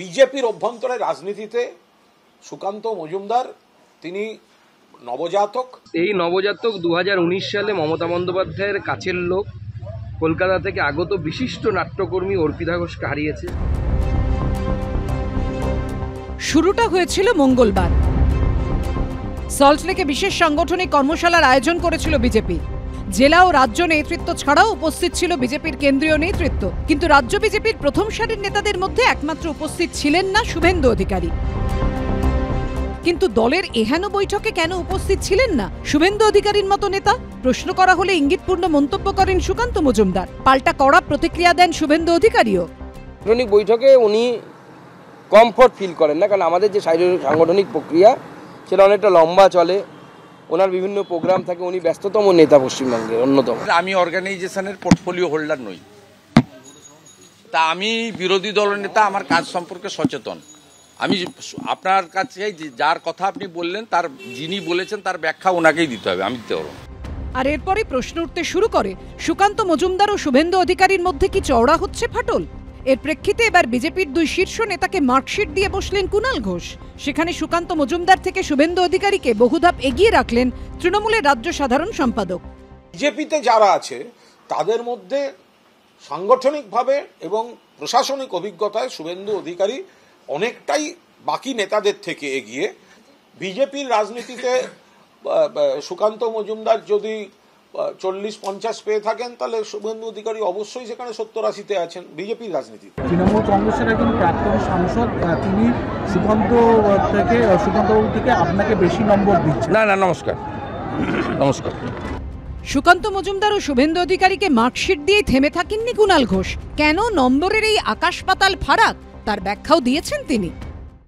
বিজেপির অভ্যন্তরে রাজনীতিতে সুকান্ত মজুমদার তিনি নবজাতক। এই নবজাতক 2019 সালে মমতা বন্দ্যোপাধ্যায়ের কাছের লোক, কলকাতা থেকে আগত বিশিষ্ট নাট্যকর্মী অর্পিতা ঘোষকে হারিয়েছে। শুরুটা হয়েছিল মঙ্গলবার। সল্টলেকে বিশেষ সাংগঠনিক কর্মশালার আয়োজন করেছিল বিজেপি। জেলা ও রাজ্য নেতৃত্ব ছাড়াও উপস্থিত ছিল বিজেপির কেন্দ্রীয় নেতৃত্ব। কিন্তু রাজ্য বিজেপির প্রথম সারির নেতাদের মধ্যে একমাত্র উপস্থিত ছিলেন না শুভেন্দু অধিকারী। কিন্তু দলের এহেন বৈঠকে কেন উপস্থিত ছিলেন না শুভেন্দু অধিকারীর মতো নেতা? প্রশ্ন করা হলে ইঙ্গিতপূর্ণ মন্তব্য করেন সুকান্ত মজুমদার। পাল্টা কড়া প্রতিক্রিয়া দেন শুভেন্দু অধিকারীও। সাংগঠনিক বৈঠকে উনি কমফর্ট ফিল করেন না, কারণ আমাদের যে সাংগঠনিক প্রক্রিয়া সেটা অনেকটা লম্বা চলে। ওনার বিভিন্ন প্রোগ্রাম থাকে, উনি ব্যস্ততম নেতা পশ্চিমবঙ্গের অন্যতম। আমি অর্গানাইজেশনের পোর্টফোলিও হোল্ডার নই, তা আমি বিরোধী দলনেতা, আমার কাজ সম্পর্কে সচেতন। আমি আপনার কাছে যার কথা আপনি বললেন, তার যিনি বলেছেন তার ব্যাখ্যা ওনাকেই দিতে হবে, আমি দিতে পারবো। আর এরপরই প্রশ্ন উঠতে শুরু করে, সুকান্ত মজুমদার ও শুভেন্দু অধিকারীর মধ্যে কি চওড়া হচ্ছে ফাটল? এর প্রেক্ষিতে এবার বিজেপির দুই শীর্ষ নেতাকে মার্কশিট দিয়ে বসলেন কুণাল ঘোষ। সেখানে সুকান্ত মজুমদার থেকে শুভেন্দু অধিকারীকে বহুধাপ এগিয়ে রাখলেন তৃণমূলের রাজ্য সাধারণ সম্পাদক। বিজেপিতে যারা আছে তাদের মধ্যে সাংগঠনিকভাবে এবং প্রশাসনিক অভিজ্ঞতায় শুভেন্দু অধিকারী অনেকটাই বাকি নেতাদের থেকে এগিয়ে। বিজেপির রাজনীতিতে সুকান্ত মজুমদার যদি 40-50 পেয়ে থাকেন, তাহলে শুভেন্দু অধিকারী অবশ্যই সেখানে 70-80-তে আছেন বিজেপির রাজনীতিতে। তৃণমূল কংগ্রেসের একজন প্রাক্তন সাংসদ, তিনি সুকান্তবাবু থেকে আপনাকে বেশি নম্বর দিচ্ছেন। না, নমস্কার। সুকান্ত মজুমদার ও শুভেন্দু অধিকারীকে মার্কশিট দিয়ে থেমে থাকেননি কুণাল ঘোষ। কেন নম্বরের এই আকাশ পাতাল ফারাক, তার ব্যাখ্যাও দিয়েছেন তিনি।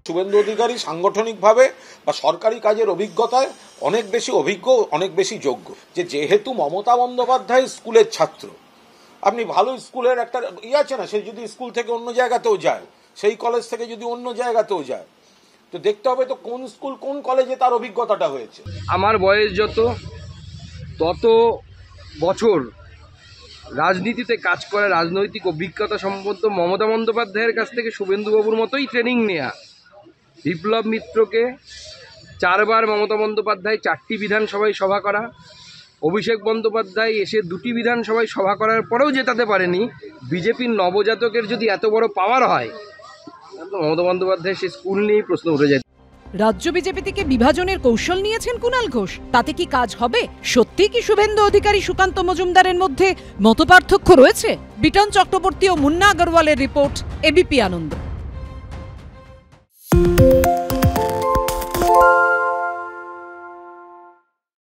শুভেন্দু অধিকারী সাংগঠনিকভাবে বা সরকারি কাজের অভিজ্ঞতায় অনেক বেশি অভিজ্ঞ, অনেক বেশি যোগ্য। যেহেতু মমতা বন্দ্যোপাধ্যায় স্কুলের ছাত্র, আপনি ভালো স্কুলের একটা আছে না, সে যদি স্কুল থেকে অন্য জায়গাতেও যায়, সেই কলেজ থেকে যদি অন্য জায়গাতেও যায়, তো দেখতে হবে তো কোন স্কুল কোন কলেজে তার অভিজ্ঞতাটা হয়েছে। আমার বয়স তত বছর রাজনীতিতে কাজ করে, রাজনৈতিক অভিজ্ঞতা সম্বন্ধ মমতা বন্দ্যোপাধ্যায়ের কাছ থেকে শুভেন্দুবাবুর মতোই ট্রেনিং নেয়া। বিপ্লব মিত্রকে 4 বার মমতা বন্দ্যোপাধ্যায় 4টি বিধানসভায় সভা করা, অভিষেক বন্দ্যোপাধ্যায় এসে 2টি বিধানসভায় সভা করার পরেও জেতাতে পারেনি। বিজেপির নবজাতকের যদি এত বড় পাওয়ার হয়, তাহলে মমতা বন্দ্যোপাধ্যায় সে স্কুল নিয়েই প্রশ্ন উঠে যায়। রাজ্য বিজেপি থেকে বিভাজনের কৌশল নিয়েছেন কুণাল ঘোষ। তাতে কি কাজ হবে? সত্যি কি শুভেন্দু অধিকারী সুকান্ত মজুমদারের মধ্যে মতপার্থক্য রয়েছে? বিটন চক্রবর্তী ও মুন্না আগরওয়ালের রিপোর্ট, এবিপি আনন্দ।